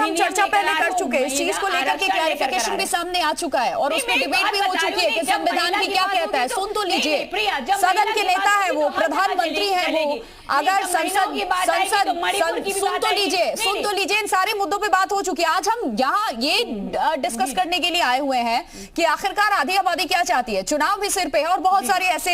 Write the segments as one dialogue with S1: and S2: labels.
S1: हम चर्चा पहले कर चुके हैं, इस चीज को लेकर के क्लैरिफिकेशन भी सामने आ चुका है और उसमें डिबेट भी हो चुकी है कि संविधान भी क्या कहता है। सुन तो लीजिए, सदन के नेता है वो, प्रधानमंत्री है वो, अगर संसद सुन तो लीजिए, इन सारे मुद्दों पे बात हो चुकी है। आज हम यहाँ ये डिस्कस करने के लिए आए हुए हैं कि आखिरकार आधी आबादी क्या चाहती है। चुनाव भी सिर पे है और बहुत सारे ऐसे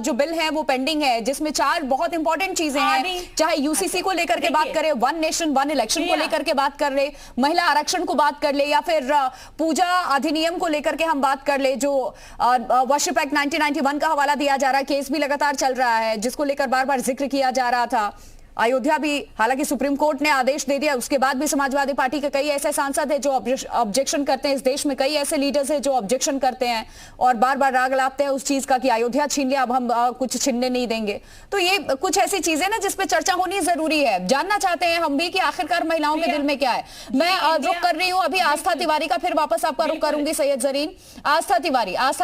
S1: जो बिल हैं वो पेंडिंग है, जिसमें 4 बहुत इंपॉर्टेंट चीजें हैं। चाहे यूसीसी को लेकर के बात करें, वन नेशन वन इलेक्शन को लेकर के बात कर ले, महिला आरक्षण को बात कर ले, या फिर पूजा अधिनियम को लेकर के हम बात कर ले, जो वर्शिप एक्ट 1991 का हवाला दिया जा रहा है। केस भी लगातार चल रहा है जिसको लेकर बार बार जिक्र किया जा रहा था। अयोध्या भी, हालांकि सुप्रीम कोर्ट ने आदेश दे दिया, उसके बाद भी समाजवादी पार्टी के कई ऐसे सांसद हैं जो ऑब्जेक्शन करते हैं। इस देश में कई ऐसे लीडर्स हैं जो ऑब्जेक्शन करते हैं और बार बार राग लाते हैं उस चीज का कि अयोध्या छीन लिया, अब हम कुछ छीनने नहीं देंगे। तो ये कुछ ऐसी चीजें ना जिसपे चर्चा होनी जरूरी है। जानना चाहते हैं हम भी कि आखिरकार महिलाओं के दिल में क्या है। मैं रुक कर रही हूँ अभी आस्था तिवारी का, फिर वापस आपका रुक करूंगी सैयद जरीन। आस्था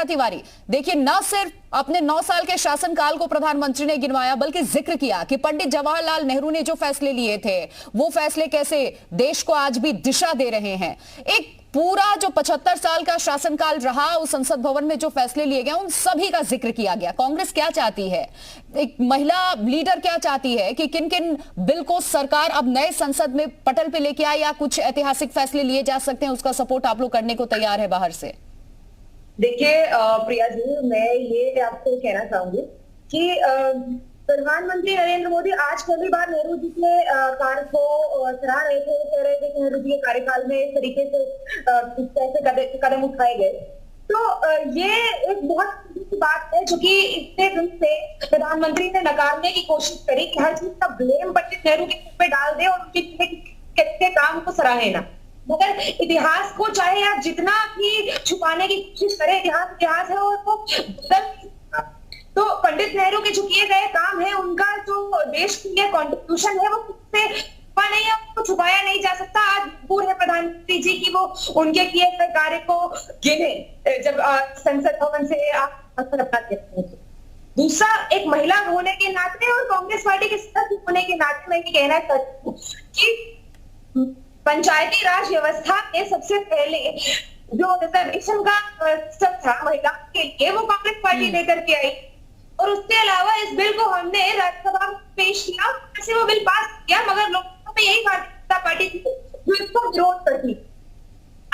S1: तिवारी, देखिए, न सिर्फ अपने 9 साल के शासनकाल को प्रधानमंत्री ने गिनवाया, बल्कि जिक्र किया कि पंडित जवाहरलाल नेहरू ने जो फैसले लिए थे वो फैसले कैसे देश को आज भी दिशा दे रहे हैं। एक पूरा जो 75 साल का शासनकाल रहा, उस संसद भवन में जो फैसले लिए गए उन सभी का जिक्र किया गया। कांग्रेस क्या चाहती है, एक महिला लीडर क्या चाहती है कि किन किन बिल को सरकार अब नए संसद में पटल पे लेके आए, या कुछ ऐतिहासिक फैसले लिए जा सकते हैं, उसका सपोर्ट आप लोग करने को तैयार है बाहर से।
S2: देखिए प्रिया जी, मैं ये आपको कहना चाहूंगी कि प्रधानमंत्री नरेंद्र मोदी आज पहली बार नेहरू जी के कार्य को सराह रहे थे, कह रहे थे कि नेहरू जी के कार्यकाल में इस तरीके से कैसे कदम उठाए गए। तो ये एक बहुत बड़ी बात है जो कि इतने दिन से प्रधानमंत्री ने नकारने की कोशिश करी कि हर चीज का ब्लेम पंडित नेहरू के पे डाल दे और उनके काम को सराहे ना। मगर इतिहास को चाहे आप जितना भी छुपाने की कोशिश करें, इतिहास है और वो बदल। तो पंडित नेहरू के जो किए गए काम है, उनका जो देश के लिए कॉन्ट्रीब्यूशन है, वो किससे छुपा नहीं है, वो छुपाया नहीं जा सकता। आज मजबूर है प्रधानमंत्री जी की वो उनके किए गए कार्य को गिने जब संसद भवन से आप दूसरा, एक महिला होने के नाते और कांग्रेस पार्टी के सदस्य होने के नाते मैं ये कहना चाहती हूँ कि पंचायती राज व्यवस्था में सबसे पहले जो रिजर्वेशन का सिस्टम था महिलाओं के लिए, वो कांग्रेस पार्टी लेकर के आई और उसके अलावा इस बिल को हमने राज्यसभा में पेश किया, ऐसे वो बिल पास किया, मगर लोकसभा में यही भारतीय जनता पार्टी थी जो इसको विरोध करती।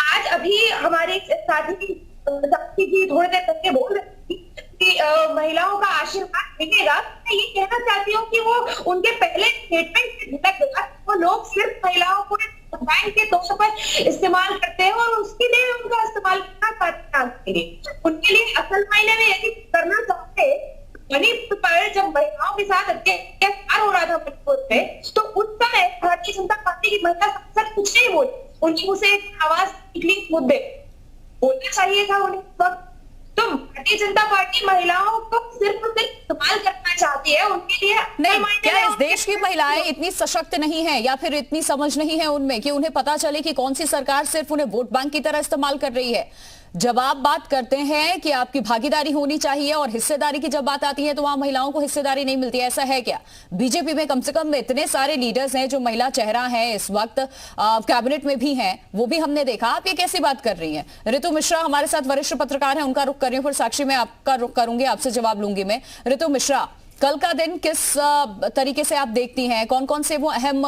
S2: आज अभी हमारे साथी जी थोड़ी देर पहले बोल रही थी कि महिलाओं का आशीर्वाद मिलेगा। मैं ये कहना चाहती हूँ कि वो उनके पहले स्टेटमेंट से झलक गया, वो लोग सिर्फ महिलाओं को बैंक के तौर पर इस्तेमाल करते हैं और उसके लिए उनका इस्तेमाल करना चाहते हैं। उनके लिए असल मायने में यदि करना चाहते, मणिपुर पर जब महिलाओं के साथ अत्याचार हो रहा था मणिपुर में, तो उस समय भारतीय जनता पार्टी की महिला सांसद कुछ नहीं बोली, उनकी उसे आवाज निकली, मुद्दे बोलना चाहिए था उन्हें वक्त। तो भारतीय जनता पार्टी महिलाओं को सिर्फ इस्तेमाल करना चाहती है, उनके लिए
S1: नहीं। क्या इस देश की महिलाएं इतनी सशक्त नहीं है या फिर इतनी समझ नहीं है उनमें कि उन्हें पता चले कि कौन सी सरकार सिर्फ उन्हें वोट बैंक की तरह इस्तेमाल कर रही है? जब आप बात करते हैं कि आपकी भागीदारी होनी चाहिए और हिस्सेदारी की जब बात आती है तो वहां महिलाओं को हिस्सेदारी नहीं मिलती, ऐसा है क्या? बीजेपी में कम से कम इतने सारे लीडर्स हैं जो महिला चेहरा है, इस वक्त कैबिनेट में भी हैं, वो भी हमने देखा। आप ये कैसी बात कर रही हैं? ऋतु मिश्रा हमारे साथ वरिष्ठ पत्रकार हैं, उनका रुख कर रही हूं, फिर साक्षी में आपका रुख करूंगी, आपसे जवाब लूंगी मैं। ऋतु मिश्रा, कल का दिन किस तरीके से आप देखती हैं? कौन कौन से वो अहम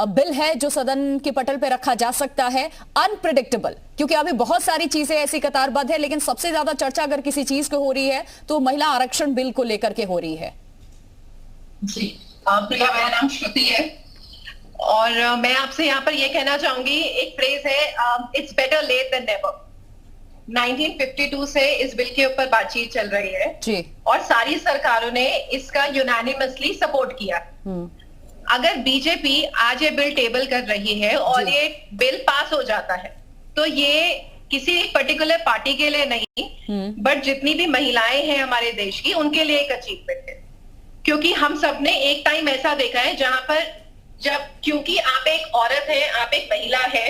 S1: बिल है जो सदन के पटल पे रखा जा सकता है? अनप्रिडिक्टेबल, क्योंकि अभी बहुत सारी चीजें ऐसी कतारबद्ध है, लेकिन सबसे ज्यादा चर्चा अगर किसी चीज को हो रही है तो महिला आरक्षण बिल को लेकर के हो रही है।
S3: जी, प्रिया, मेरा नाम श्रुति है और मैं आपसे यहाँ पर ये कहना चाहूंगी, एक फ्रेज है, it's better late than never. 1952 से इस बिल के ऊपर बातचीत चल रही है जी, और सारी सरकारों ने इसका यूनानिमसली सपोर्ट किया। अगर बीजेपी आज ये बिल टेबल कर रही है और ये बिल पास हो जाता है तो ये किसी पर्टिकुलर पार्टी के लिए नहीं, बट जितनी भी महिलाएं हैं हमारे देश की, उनके लिए एक अचीवमेंट है। क्योंकि हम सब ने एक टाइम ऐसा देखा है जहां पर क्योंकि आप एक औरत है, आप एक महिला है,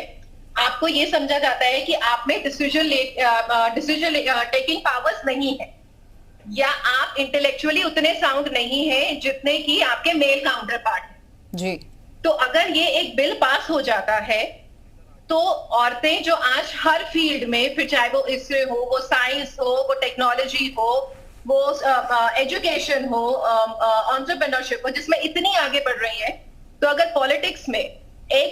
S3: आपको ये समझा जाता है कि आप में डिसीजन टेकिंग पावर्स नहीं है, या आप इंटेलेक्चुअली उतने साउंड नहीं है जितने की आपके मेल काउंटर पार्ट जी। तो अगर ये एक बिल पास हो जाता है तो औरतें जो आज हर फील्ड में, फिर चाहे वो इससे हो, वो साइंस हो, वो टेक्नोलॉजी हो, वो एजुकेशन हो, एंटरप्रेन्योरशिप हो, जिसमें इतनी आगे बढ़ रही है, तो अगर पॉलिटिक्स में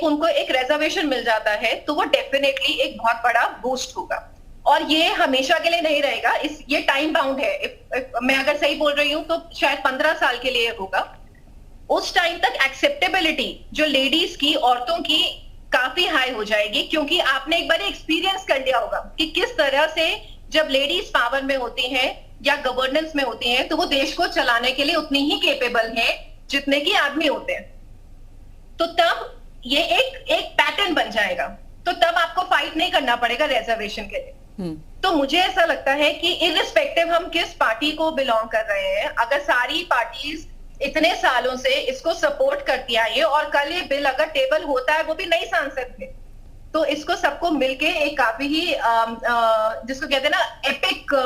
S3: उनको एक रिजर्वेशन मिल जाता है तो वो डेफिनेटली एक बहुत बड़ा बूस्ट होगा। और ये हमेशा के लिए नहीं रहेगा, ये टाइम बाउंड है। मैं अगर सही बोल रही हूँ तो शायद 15 साल के लिए होगा। उस टाइम तक एक्सेप्टेबिलिटी जो लेडीज की, औरतों की काफी हाई हो जाएगी, क्योंकि आपने एक बार एक्सपीरियंस कर लिया होगा कि किस तरह से जब लेडीज पावर में होती हैं या गवर्नेंस में होती हैं तो वो देश को चलाने के लिए उतनी ही केपेबल हैं जितने कि आदमी होते हैं। तो तब ये एक पैटर्न बन जाएगा, तो तब आपको फाइट नहीं करना पड़ेगा रिजर्वेशन के लिए। तो मुझे ऐसा लगता है कि इररिस्पेक्टिव हम किस पार्टी को बिलोंग कर रहे हैं, अगर सारी पार्टीज इतने सालों से इसको सपोर्ट करती आई है और कल ये बिल अगर टेबल होता है, वो भी नई सांसद में, तो इसको सबको मिलके एक काफी ही जिसको कहते हैं ना एपिक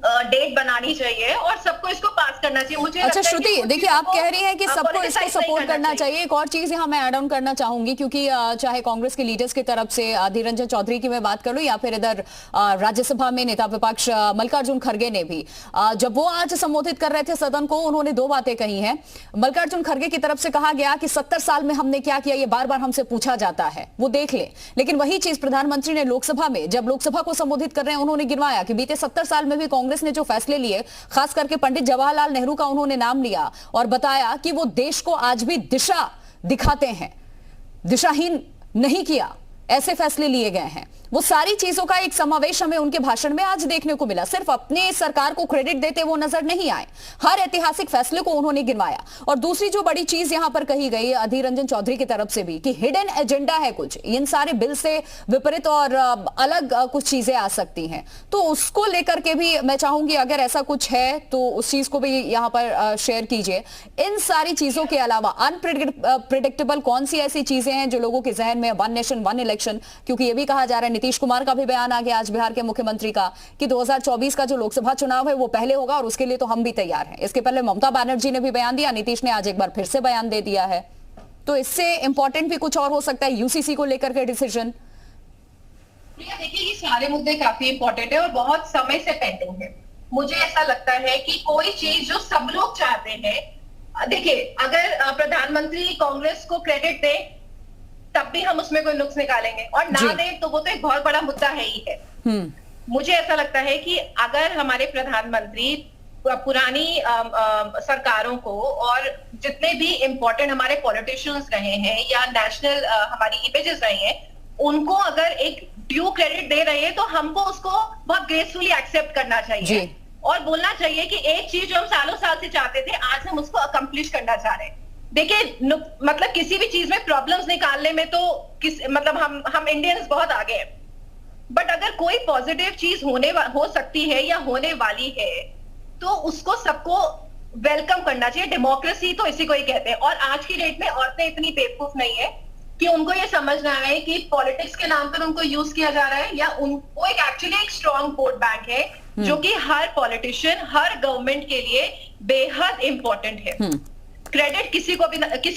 S3: डेट बनानी चाहिए और सबको इसको पास करना चाहिए। मुझे
S1: अच्छा श्रुति, देखिए आप कह रही हैं कि सबको इसको सपोर्ट करना चाहिए। एक और चीज यहाँ मैं ऐड ऑन करना चाहूंगी, क्योंकि चाहे कांग्रेस के लीडर्स की तरफ से अधीर रंजन चौधरी की मैं बात कर लूं या फिर इधर राज्यसभा में नेता विपक्ष मल्लिकार्जुन खड़गे ने भी, जब वो आज संबोधित कर रहे थे सदन को, उन्होंने दो बातें कही हैं। मल्लिकार्जुन खड़गे की तरफ से कहा गया कि 70 साल में हमने क्या किया, ये बार बार हमसे पूछा जाता है, वो देख ले। लेकिन वही चीज प्रधानमंत्री ने लोकसभा में, जब लोकसभा को संबोधित कर रहे हैं, उन्होंने गिनवाया कि बीते 70 साल में भी कांग्रेस ने जो फैसले लिए, खास करके पंडित जवाहरलाल नेहरू का उन्होंने नाम लिया और बताया कि वो देश को आज भी दिशा दिखाते हैं, दिशाहीन नहीं किया, ऐसे फैसले लिए गए हैं। वो सारी चीजों का एक समावेश हमें उनके भाषण में आज देखने को मिला। सिर्फ अपने सरकार को क्रेडिट देते वो नजर नहीं आए, हर ऐतिहासिक फैसले को उन्होंने गिनवाया। और दूसरी जो बड़ी चीज यहां पर कही गई अधीर रंजन चौधरी की तरफ से भी, कि हिडन एजेंडा है कुछ, इन सारे बिल से विपरीत और अलग कुछ चीजें आ सकती हैं, तो उसको लेकर के भी मैं चाहूंगी अगर ऐसा कुछ है तो उस चीज को भी यहां पर शेयर कीजिए। इन सारी चीजों के अलावा अनप्रिडिक्टेबल कौन सी ऐसी चीजें हैं जो लोगों के जहन में, वन नेशन वन इलेक्शन, क्योंकि ये भी कहा जा रहा है, नीतीश कुमार का भी बयान आ गया आज बिहार के मुख्यमंत्री का, कि 2024 का जो लोकसभा चुनाव है वो पहले होगा और उसके लिए तो हम भी तैयार हैं। इसके पहले ममता बनर्जी ने भी बयान दिया, नीतीश ने आज एक बार फिर से बयान दे दिया है। तो इससे इंपॉर्टेंट भी कुछ और हो सकता है, यूसीसी को लेकर के डिसीजन।
S3: देखिए ये सारे मुद्दे काफी इंपॉर्टेंट है और बहुत समय से पेंडिंग है। मुझे ऐसा लगता है कि कोई चीज जो सब लोग चाहते हैं, देखिए अगर प्रधानमंत्री कांग्रेस को क्रेडिट दे तब भी हम उसमें कोई नुक्स निकालेंगे, और ना दे तो वो तो एक बहुत बड़ा मुद्दा है ही है। मुझे ऐसा लगता है कि अगर हमारे प्रधानमंत्री पुरानी सरकारों को और जितने भी इंपॉर्टेंट हमारे पॉलिटिशियंस रहे हैं या नेशनल हमारी इमेजेस रहे हैं, उनको अगर एक ड्यू क्रेडिट दे रहे हैं तो हमको उसको बहुत ग्रेसफुली एक्सेप्ट करना चाहिए और बोलना चाहिए कि एक चीज जो हम सालों साल से चाहते थे, आज हम उसको अकम्प्लिश करना चाह रहे हैं। देखिए मतलब किसी भी चीज में प्रॉब्लम्स निकालने में तो मतलब हम इंडियंस बहुत आगे हैं, बट अगर कोई पॉजिटिव चीज हो सकती है या होने वाली है तो उसको सबको वेलकम करना चाहिए। डेमोक्रेसी तो इसी को ही कहते हैं। और आज की डेट में औरतें इतनी बेवकूफ नहीं है कि उनको ये समझना है कि पॉलिटिक्स के नाम पर उनको यूज किया जा रहा है, या उनको एक्चुअली एक स्ट्रॉन्ग वोट बैंक है जो कि हर पॉलिटिशियन, हर गवर्नमेंट के लिए बेहद इंपॉर्टेंट है। क्रेडिट किसी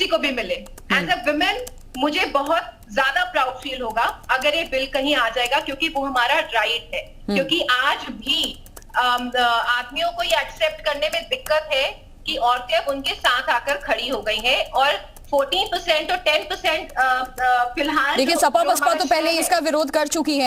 S3: को भी मिले, एज अ वुमेन मुझे बहुत ज्यादा प्राउड फील होगा अगर ये बिल कहीं आ जाएगा, क्योंकि वो हमारा राइट है। क्योंकि आज भी आदमियों को ये एक्सेप्ट करने में दिक्कत है कि औरतें उनके साथ आकर खड़ी हो गई हैं, और 14% और 10% फिलहाल
S1: देखिए सपा बसपा तो पहले इसका विरोध कर चुकी है।